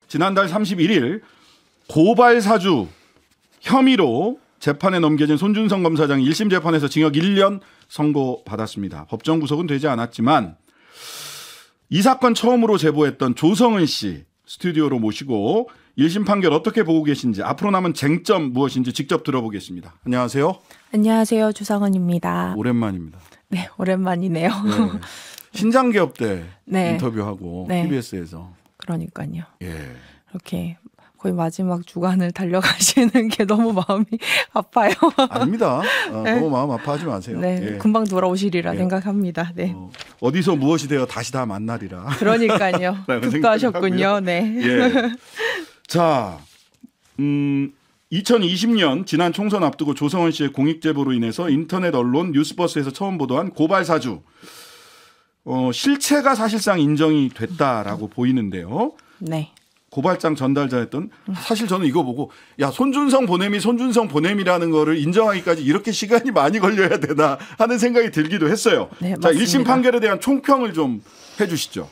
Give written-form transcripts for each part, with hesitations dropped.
지난달 31일 고발 사주 혐의로 재판에 넘겨진 손준성 검사장이 1심 재판에서 징역 1년 선고받았습니다. 법정 구속은 되지 않았지만 이 사건 처음으로 제보했던 조성은 씨 스튜디오로 모시고 1심 판결 어떻게 보고 계신지, 앞으로 남은 쟁점 무엇인지 직접 들어보겠습니다. 안녕하세요. 안녕하세요. 조성은입니다. 오랜만입니다. 네, 오랜만이네요. 네. 신장개업 때 네. 인터뷰하고 네. TBS에서. 그러니까요. 예. 이렇게 거의 마지막 주간을 달려가시는 게 너무 마음이 아파요. 아닙니다. 네. 너무 마음 아파하지 마세요. 네, 예. 금방 돌아오시리라 예. 생각합니다. 네. 어디서 무엇이 되어 다시 다 만나리라. 그러니까요. 급도하셨군요. 네. 예. 자, 2020년 지난 총선 앞두고 조성은 씨의 공익 제보로 인해서 인터넷 언론 뉴스버스에서 처음 보도한 고발 사주. 실체가 사실상 인정이 됐다라고 보이는데요. 네. 고발장 전달자였던, 사실 저는 이거 보고 야, 손준성 보냄이라는 거를 인정하기까지 이렇게 시간이 많이 걸려야 되나 하는 생각이 들기도 했어요. 네, 자, 맞습니다. 1심 판결에 대한 총평을 좀 해주시죠.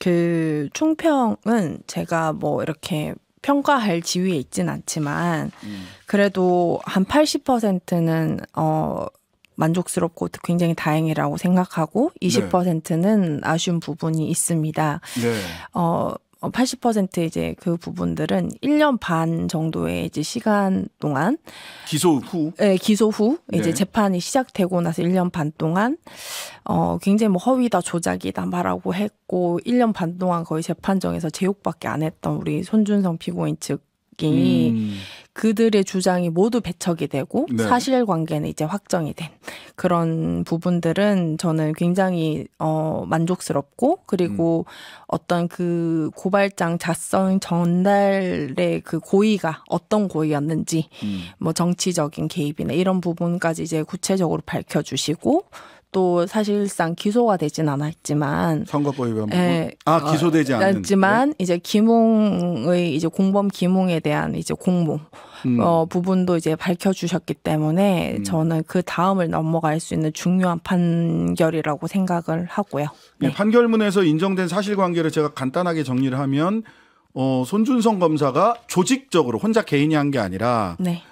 그 총평은 제가 뭐 이렇게 평가할 지위에 있진 않지만 그래도 한 80%는 만족스럽고 굉장히 다행이라고 생각하고 20%는 아쉬운 부분이 있습니다. 네. 80% 이제 그 부분들은 1년 반 정도의 이제 시간 동안 기소 후, 네, 기소 후 이제 네. 재판이 시작되고 나서 1년 반 동안 굉장히 뭐 허위다 조작이다 말하고 했고 1년 반 동안 거의 재판정에서 제욕밖에 안 했던 우리 손준성 피고인 측이 그들의 주장이 모두 배척이 되고 네. 사실관계는 이제 확정이 된 그런 부분들은 저는 굉장히 만족스럽고, 그리고 어떤 그 고발장 작성 전달의 그 고의가 어떤 고의였는지 뭐 정치적인 개입이나 이런 부분까지 이제 구체적으로 밝혀주시고, 또 사실상 기소가 되진 않았지만 선거법 위반 부분. 예, 기소되지 않았지만 네? 이제 김웅의 이제 공범 김웅에 대한 이제 공모 부분도 이제 밝혀주셨기 때문에 저는 그 다음을 넘어갈 수 있는 중요한 판결이라고 생각을 하고요. 네. 판결문에서 인정된 사실관계를 제가 간단하게 정리를 하면 손준성 검사가 조직적으로 혼자 개인이 한 게 아니라 네.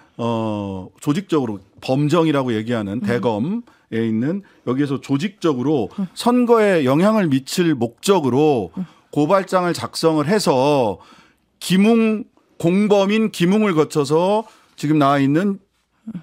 조직적으로 범정이라고 얘기하는 대검에 있는 여기에서 조직적으로 선거에 영향을 미칠 목적으로 고발장을 작성을 해서 공범인 김웅을 거쳐서 지금 나와 있는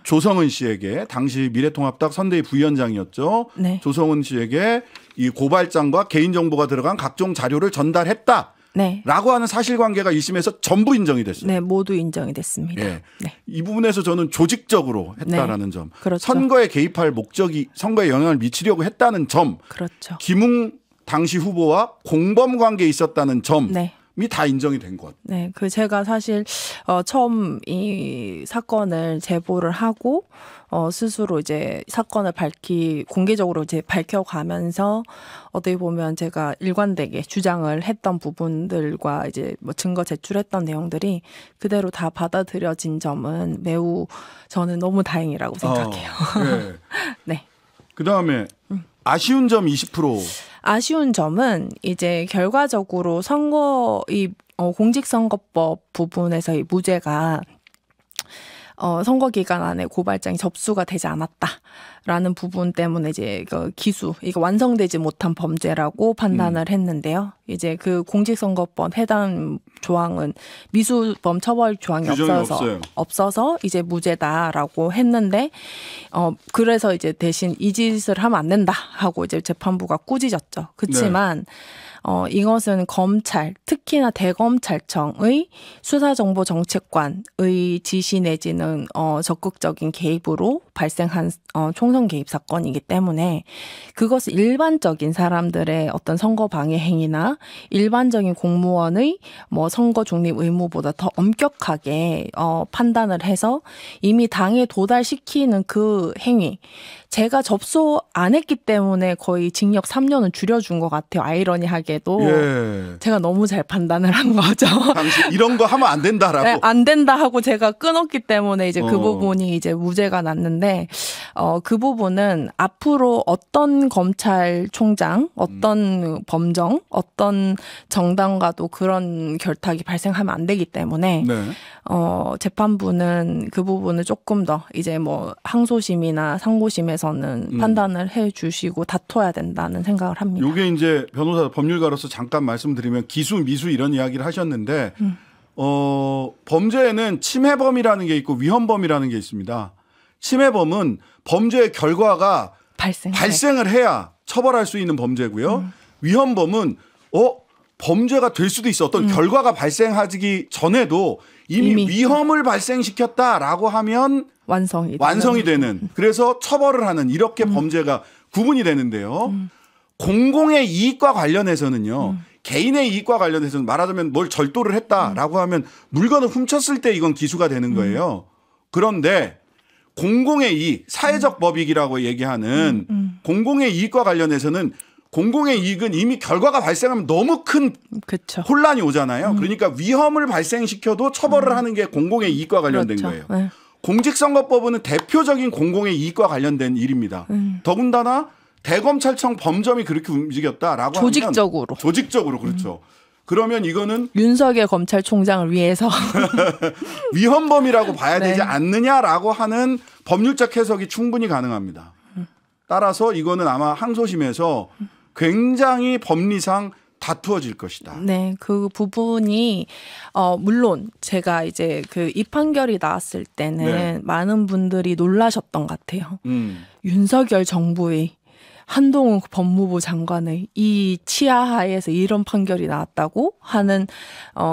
조성은 씨에게, 당시 미래통합당 선대위 부위원장이었죠. 네. 조성은 씨에게 이 고발장과 개인정보가 들어간 각종 자료를 전달했다. 네. 라고 하는 사실관계가 1심에서 전부 인정이 됐어요. 네, 모두 인정이 됐습니다. 예. 네. 이 부분에서 저는 조직적으로 했다라는 점, 그렇죠. 선거에 개입할 목적이 선거에 영향을 미치려고 했다는 점, 그렇죠. 김웅 당시 후보와 공범 관계에 있었다는 점이 네. 다 인정이 된 것. 네, 제가 사실 처음 이 사건을 제보를 하고 스스로 이제 사건을 공개적으로 이제 밝혀가면서 어떻게 보면 제가 일관되게 주장을 했던 부분들과 이제 뭐 증거 제출했던 내용들이 그대로 다 받아들여진 점은 매우 저는 너무 다행이라고 생각해요. 네. 네. 그 다음에 아쉬운 점 20%. 아쉬운 점은 이제 결과적으로 공직선거법 부분에서의 무죄가 선거 기간 안에 고발장이 접수가 되지 않았다라는 부분 때문에 이제 이거 완성되지 못한 범죄라고 판단을 했는데요. 이제 그 공직선거법 해당 조항은 미수범 처벌 조항이 없어서 이제 무죄다라고 했는데 그래서 이제 대신 이 짓을 하면 안 된다 하고 이제 재판부가 꾸짖었죠. 그렇지만 이것은 검찰, 특히나 대검찰청의 수사정보정책관의 지시 내지는 적극적인 개입으로 발생한 총선 개입 사건이기 때문에 그것은 일반적인 사람들의 어떤 선거 방해 행위나 일반적인 공무원의 뭐 선거 중립 의무보다 더 엄격하게 판단을 해서 이미 당에 도달시키는 그 행위, 제가 접수 안 했기 때문에 거의 징역 3년은 줄여준 것 같아요. 아이러니하게도. 예. 제가 너무 잘 판단을 한 거죠. 당시 이런 거 하면 안 된다라고. 네, 안 된다 하고 제가 끊었기 때문에 이제 그 부분이 이제 무죄가 났는데 했는데 그 부분은 앞으로 어떤 검찰총장, 어떤 범정, 어떤 정당과도 그런 결탁이 발생하면 안 되기 때문에 네. 재판부는 그 부분을 조금 더 이제 뭐 항소심이나 상고심에서는 판단을 해주시고 다퉈야 된다는 생각을 합니다. 이게 이제 변호사 법률가로서 잠깐 말씀드리면 기수 미수 이런 이야기를 하셨는데 범죄에는 침해범이라는 게 있고 위헌범이라는 게 있습니다. 침해범은 범죄의 결과가 발생을 해야 처벌할 수 있는 범죄고요. 위헌범은 범죄가 될 수도 있어. 어떤 결과가 발생하기 전에도 이미 위험을 발생시켰다라고 하면 완성이 되는. 그래서 처벌을 하는 이렇게 범죄가 구분이 되는데요. 공공의 이익과 관련해서는요. 개인의 이익과 관련해서는 말하자면 뭘 절도를 했다라고 하면 물건을 훔쳤을 때 이건 기수가 되는 거예요. 그런데 공공의 이익, 사회적 법익이라고 얘기하는 공공의 이익과 관련해서는 공공의 이익은 이미 결과가 발생하면 너무 큰 그쵸. 혼란이 오잖아요. 그러니까 위험을 발생시켜도 처벌을 하는 게 공공의 이익과 관련된 그렇죠. 거예요. 네. 공직선거법은 대표적인 공공의 이익과 관련된 일입니다. 더군다나 대검찰청 범점이 그렇게 움직였다라고 조직적으로. 하면 조직적으로 그렇죠. 그러면 이거는 윤석열 검찰총장을 위해서 위헌범이라고 봐야 네. 되지 않느냐라고 하는 법률적 해석이 충분히 가능합니다. 따라서 이거는 아마 항소심에서 굉장히 법리상 다투어질 것이다. 네, 그 부분이 물론 제가 이제 그 이 판결이 나왔을 때는 네. 많은 분들이 놀라셨던 것 같아요. 윤석열 정부의 한동훈 법무부 장관의 이 치하하에서 이런 판결이 나왔다고 하는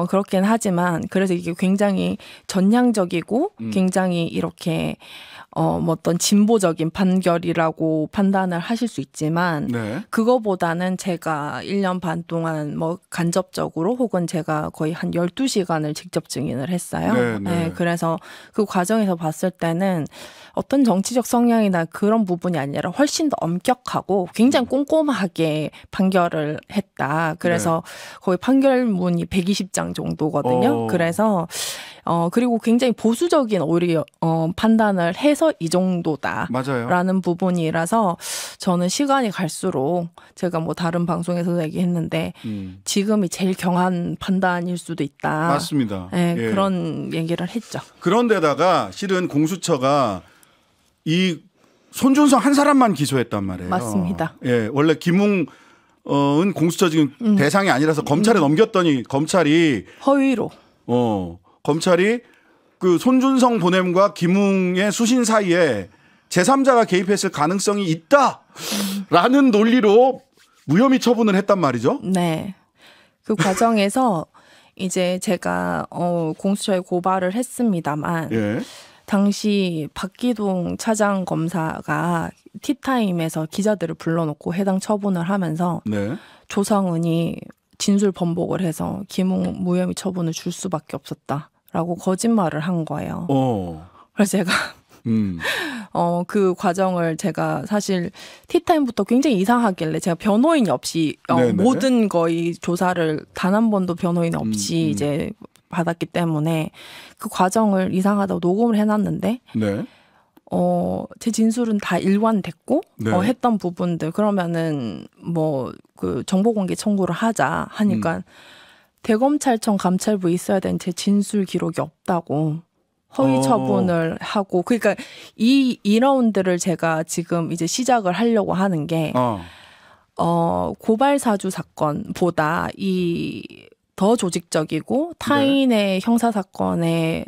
그렇긴 하지만 그래서 이게 굉장히 전향적이고 굉장히 이렇게 뭐 어떤 진보적인 판결이라고 판단을 하실 수 있지만 네. 그거보다는 제가 1년 반 동안 뭐 간접적으로 혹은 제가 거의 한 12시간을 직접 증인을 했어요. 네, 네. 네, 그래서 그 과정에서 봤을 때는 어떤 정치적 성향이나 그런 부분이 아니라 훨씬 더 엄격하고 굉장히 꼼꼼하게 판결을 했다. 그래서 거의 판결문이 120장 정도거든요. 그래서 그리고 굉장히 보수적인 오히려 판단을 해서 이 정도다라는 맞아요. 부분이라서 저는 시간이 갈수록 제가 뭐 다른 방송에서도 얘기했는데 지금이 제일 경한 판단일 수도 있다. 맞습니다. 네, 예. 그런 얘기를 했죠. 그런데다가 실은 공수처가 이 손준성 한 사람만 기소했단 말이에요. 맞습니다. 예, 원래 김웅은 공수처 지금 대상이 아니라서 검찰에 넘겼더니 검찰이 검찰이 그 손준성 보냄과 김웅의 수신 사이에 제3자가 개입했을 가능성이 있다라는 논리로 무혐의 처분을 했단 말이죠. 네. 그 과정에서 이제 제가 공수처에 고발을 했습니다만 예. 당시 박기동 차장 검사가 티타임에서 기자들을 불러놓고 해당 처분을 하면서 네. 조성은이 진술 번복을 해서 김웅 무혐의 처분을 줄 수밖에 없었다라고 거짓말을 한 거예요. 그래서 제가 그 과정을 제가 사실 티타임부터 굉장히 이상하길래 제가 변호인이 없이 모든 거의 조사를 단 한 번도 변호인 없이 이제 받았기 때문에 그 과정을 이상하다고 녹음을 해놨는데 네. 제 진술은 다 일관됐고 네. 했던 부분들 그러면은 뭐 그 정보공개 청구를 하자 하니까 대검찰청 감찰부에 있어야 되는 제 진술 기록이 없다고 허위 처분을 하고 그러니까 이 2라운드를 제가 지금 이제 시작을 하려고 하는 게 고발 사주 사건보다 이 더 조직적이고 타인의 형사 사건에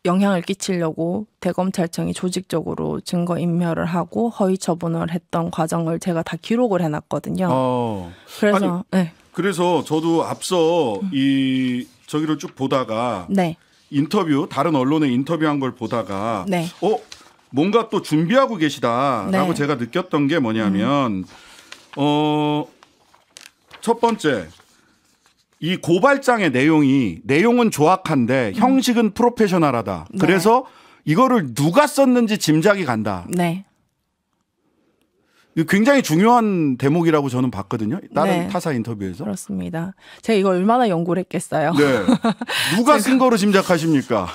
영향을 끼치려고 대검찰청이 조직적으로 증거 인멸을 하고 허위 처분을 했던 과정을 제가 다 기록을 해놨거든요. 그래서 그래서 저도 앞서 이 저기를 쭉 보다가 인터뷰 다른 언론에 인터뷰한 걸 보다가 뭔가 또 준비하고 계시다라고 제가 느꼈던 게 뭐냐면 첫 번째. 이 고발장의 내용은 조악한데 형식은 프로페셔널하다. 그래서 이거를 누가 썼는지 짐작이 간다. 이거 굉장히 중요한 대목이라고 저는 봤거든요. 다른 네. 타사 인터뷰에서. 그렇습니다. 제가 이거 얼마나 연구를 했겠어요. 네. 누가 쓴 거로 짐작하십니까?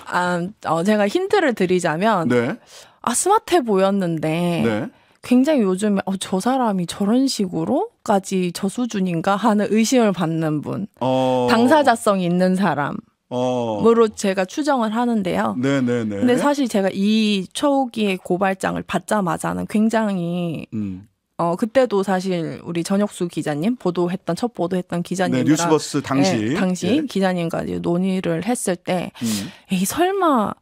제가 힌트를 드리자면 네. 스마트해 보였는데 네. 굉장히 요즘에 저 사람이 저런 식으로까지 저 수준인가 하는 의심을 받는 분. 당사자성이 있는 사람으로 제가 추정을 하는데요. 네네네. 근데 사실 제가 이 초기의 고발장을 받자마자는 굉장히 그때도 사실 우리 전혁수 기자님 첫 보도했던 기자님이랑 네, 뉴스버스 당시 당시 기자님과 이제 논의를 했을 때 에이 설마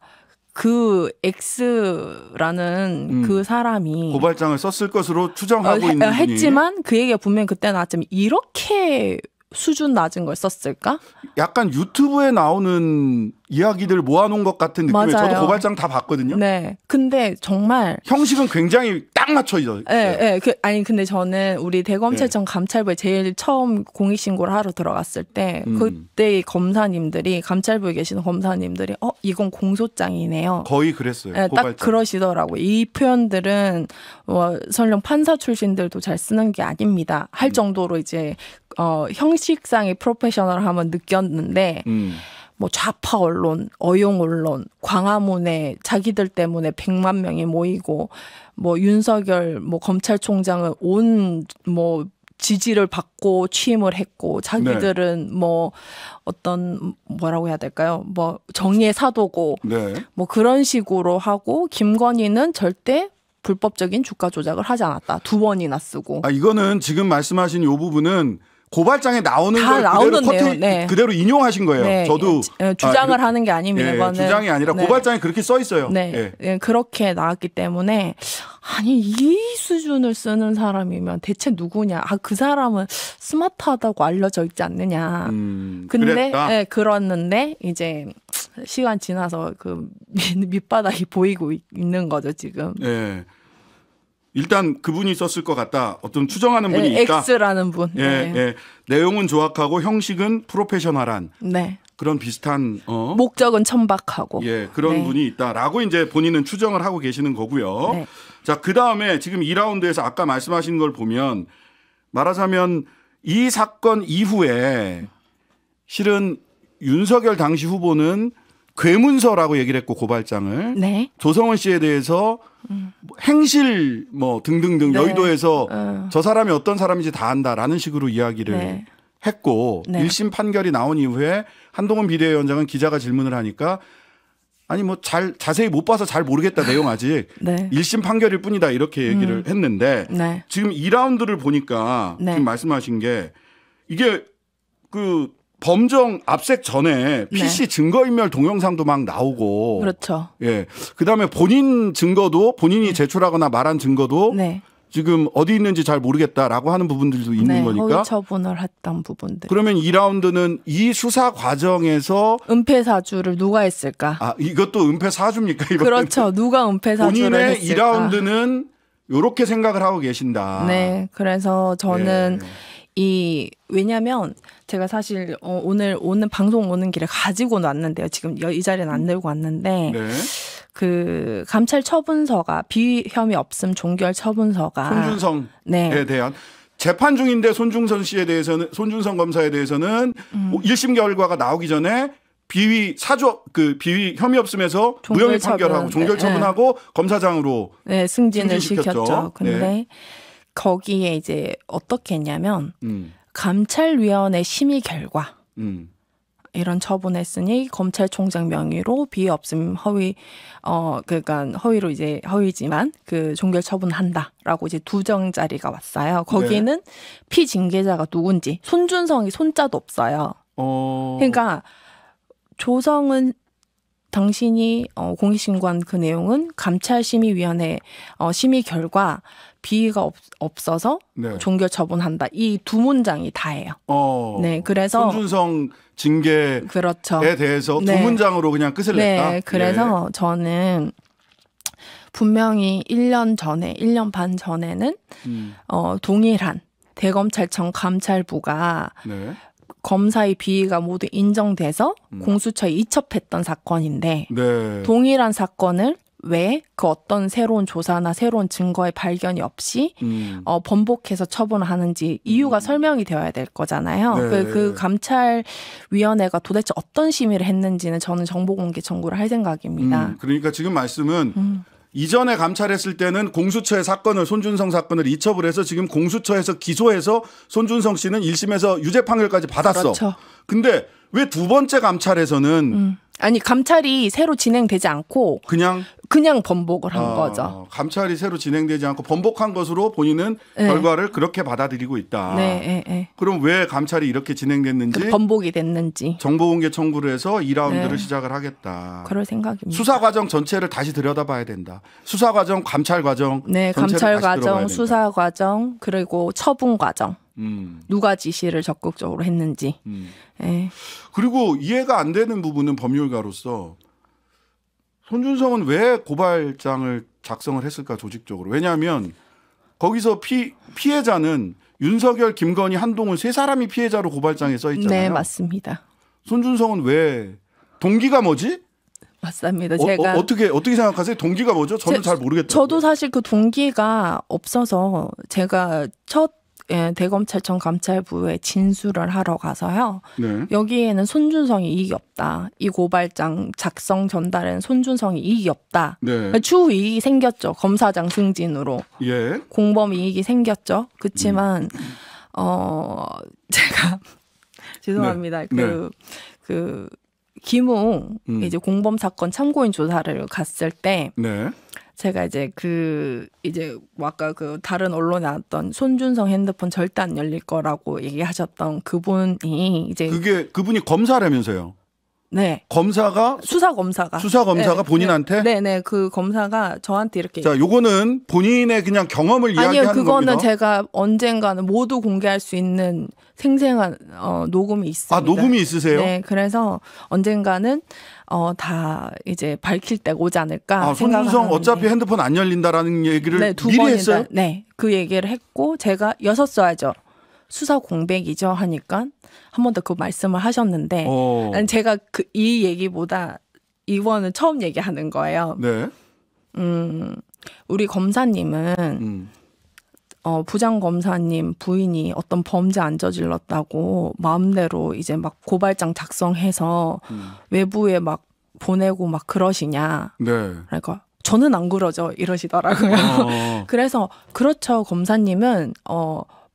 그 X라는 그 사람이 고발장을 썼을 것으로 추정하고 있는 분이 했지만 그 얘기가 분명히 그때 나왔지만 이렇게 수준 낮은 걸 썼을까? 약간 유튜브에 나오는 이야기들 모아놓은 것 같은 느낌에 맞아요. 저도 고발장 다 봤거든요. 네. 근데 정말 형식은 굉장히 딱 맞춰 있어요. 네. 근데 저는 우리 대검찰청 감찰부에 제일 처음 공익신고를 하러 들어갔을 때 그때 검사님들이 감찰부에 계시는 검사님들이 이건 공소장이네요. 거의 그랬어요. 네, 딱 그러시더라고요. 이 표현들은 설령 판사 출신들도 잘 쓰는 게 아닙니다. 할 정도로 이제 형식상의 프로페셔널함은 느꼈는데 뭐 좌파 언론, 어용 언론, 광화문에 자기들 때문에 100만 명이 모이고 뭐 윤석열 검찰총장은 지지를 받고 취임을 했고 자기들은 뭐라고 해야 될까요? 정의의 사도고 그런 식으로 하고 김건희는 절대 불법적인 주가 조작을 하지 않았다. 2번이나 쓰고. 이거는 지금 말씀하신 이 부분은 고발장에 나오는 걸 그대로 인용하신 거예요. 네. 저도 주장을 하는 게 아닙니다. 이거는 주장이 아니라 고발장에 그렇게 써 있어요. 네. 그렇게 나왔기 때문에 이 수준을 쓰는 사람이면 대체 누구냐? 그 사람은 스마트하다고 알려져 있지 않느냐? 근데 그랬는데 이제 시간 지나서 그 밑바닥이 보이고 있는 거죠 지금. 네. 일단 그분이 썼을 것 같다. 어떤 추정하는 분이 있다. X라는 분. 내용은 조악하고 형식은 프로페셔널한. 네. 그런 비슷한 목적은 천박하고. 그런 분이 있다라고 이제 본인은 추정을 하고 계시는 거고요. 네. 자, 그다음에 지금 2라운드에서 아까 말씀하신 걸 보면 말하자면 이 사건 이후에 실은 윤석열 당시 후보는 괴문서라고 얘기를 했고 고발장을 조성은 씨에 대해서 행실 등등등 여의도에서 저 사람이 어떤 사람인지 다 안다라는 식으로 이야기를 했고 1심 판결이 나온 이후에 한동훈 비대위원장은 기자가 질문을 하니까 자세히 못 봐서 잘 모르겠다 내용 아직 1심 판결일 뿐이다 이렇게 얘기를 했는데 지금 2라운드를 보니까 지금 말씀하신 게 이게 그 범정 압색 전에 PC 증거인멸 동영상도 막 나오고. 그렇죠. 그다음에 본인 증거도 본인이 제출하거나 말한 증거도 지금 어디 있는지 잘 모르겠다라고 하는 부분들도 있는 거니까. 허위 처분을 했던 부분들. 그러면 2라운드는 이 수사 과정에서 은폐사주를 누가 했을까? 이것도 은폐사주입니까? 이번에는? 그렇죠. 누가 은폐사주를 본인의 했을까? 2라운드는 이렇게 생각을 하고 계신다. 네. 그래서 저는 왜냐면 제가 사실 오늘 방송 오는 길에 가지고 왔는데요. 지금 이 자리는 안 들고 왔는데 그 감찰 처분서가 비위 혐의 없음 종결 처분서가 손준성에 대한 재판 중인데 손준성 검사에 대해서는 1심 결과가 나오기 전에 비위 혐의 없음에서 무혐의 판결하고 종결 처분하고 검사장으로 승진을 시켰죠. 근데 거기에 이제 어떻게 했냐면 감찰위원회 심의 결과 이런 처분했으니 검찰총장 명의로 비위 없음 그러니까 허위로 이제 허위지만 그 종결 처분한다라고 이제 2정짜리가 왔어요. 거기는 피징계자가 누군지 손준성이 손자도 없어요. 그러니까 조성은 당신이 공익신고한 그 내용은 감찰심의위원회 심의 결과 비위가 없어서 종결 처분한다. 이 2문장이 다예요. 그래서 손준성 징계에 대해서 2문장으로 그냥 끝을 냈다. 그래서 저는 분명히 1년 반 전에는 동일한 대검찰청 감찰부가 검사의 비위가 모두 인정돼서 공수처에 이첩했던 사건인데 동일한 사건을 왜 그 어떤 새로운 조사나 새로운 증거의 발견이 없이 번복해서 처분하는지 이유가 설명이 되어야 될 거잖아요. 네. 그 감찰위원회가 도대체 어떤 심의를 했는지는 저는 정보공개 청구를 할 생각입니다. 그러니까 지금 말씀은 이전에 감찰했을 때는 공수처의 사건을 손준성 사건을 이첩을 해서 지금 공수처에서 기소해서 손준성 씨는 1심에서 유죄 판결까지 받았어. 그렇죠. 근데 왜 두 번째 감찰에서는 아니 감찰이 새로 진행되지 않고 그냥 번복을 한 거죠. 감찰이 새로 진행되지 않고 번복한 것으로 본인은 네. 결과를 그렇게 받아들이고 있다. 네, 네. 그럼 왜 감찰이 이렇게 진행됐는지 번복이 됐는지 정보공개 청구를 해서 2라운드를 네. 시작을 하겠다. 그럴 생각입니다. 수사 과정 전체를 다시 들여다봐야 된다. 수사 과정, 감찰 과정, 네, 감찰 과정, 수사 과정, 그리고 처분 과정. 누가 지시를 적극적으로 했는지. 네. 그리고 이해가 안 되는 부분은 법률가로서 손준성은 왜 고발장을 작성을 했을까 조직적으로. 왜냐하면 거기서 피해자는 윤석열, 김건희, 한동훈 세 사람이 피해자로 고발장에 써 있잖아요. 네, 맞습니다. 손준성은 왜 동기가 뭐지? 맞습니다. 제가 어떻게 생각하세요? 동기가 뭐죠? 저는 잘 모르겠어요. 저도 사실 그 동기가 없어서 제가 첫 대검찰청 감찰부에 진술을 하러 가서요. 네. 여기에는 손준성이 이익이 없다. 이 고발장 작성 전달엔 손준성이 이익이 없다. 네. 추후 이익이 생겼죠. 검사장 승진으로. 예. 공범 이익이 생겼죠. 그렇지만 제가 죄송합니다. 네. 그 김웅 이제 공범 사건 참고인 조사를 갔을 때 네. 제가 이제 아까 그 다른 언론에 나왔던 손준성 핸드폰 절대 안 열릴 거라고 얘기하셨던 그분이 이제 그분이 검사라면서요. 네. 검사가 수사 검사가 네, 본인한테 네네 그 검사가 저한테 이렇게 자 요거는 본인의 그냥 경험을 이야기하는 아니요 그거는 겁니다. 제가 언젠가는 모두 공개할 수 있는 생생한 녹음이 있습니다. 아 녹음이 있으세요? 네 그래서 언젠가는 다 이제 밝힐 때가 오지 않을까 생각하는데 손준성 어차피 핸드폰 안 열린다라는 얘기를 네, 두 미리 번이나, 했어요? 네, 그 얘기를 했고 제가 여섯 써야죠. 수사 공백이죠 하니까 한 번 더 그 말씀을 하셨는데 아니, 제가 이 얘기보다 이번은 처음 얘기하는 거예요. 네. 우리 검사님은 부장 검사님 부인이 어떤 범죄 안 저질렀다고 마음대로 이제 막 고발장 작성해서 외부에 막 보내고 막 그러시냐. 네. 그러니까 저는 안 그러죠 이러시더라고요. 그래서 그렇죠 검사님은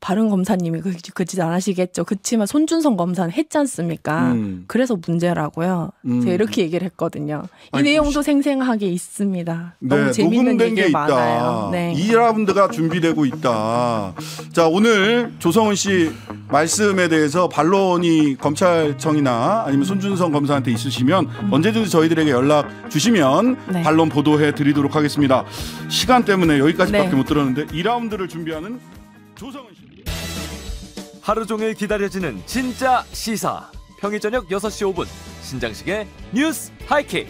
바른 검사님이 그짓 안 하시겠죠. 그렇지만 손준성 검사는 했지 않습니까? 그래서 문제라고요. 제가 이렇게 얘기를 했거든요. 이 내용도 생생하게 있습니다. 네, 너무 재밌는 녹음된 게 얘기 있다. 많아요. 네. 2라운드가 준비되고 있다. 자 오늘 조성은 씨 말씀에 대해서 반론이 검찰청이나 아니면 손준성 검사한테 있으시면 언제든지 저희들에게 연락 주시면 네. 반론 보도해 드리도록 하겠습니다. 시간 때문에 여기까지밖에 네. 못 들었는데 2라운드를 준비하는 조성은 씨. 하루 종일 기다려지는 진짜 시사. 평일 저녁 6시 5분 신장식의 뉴스 하이킥.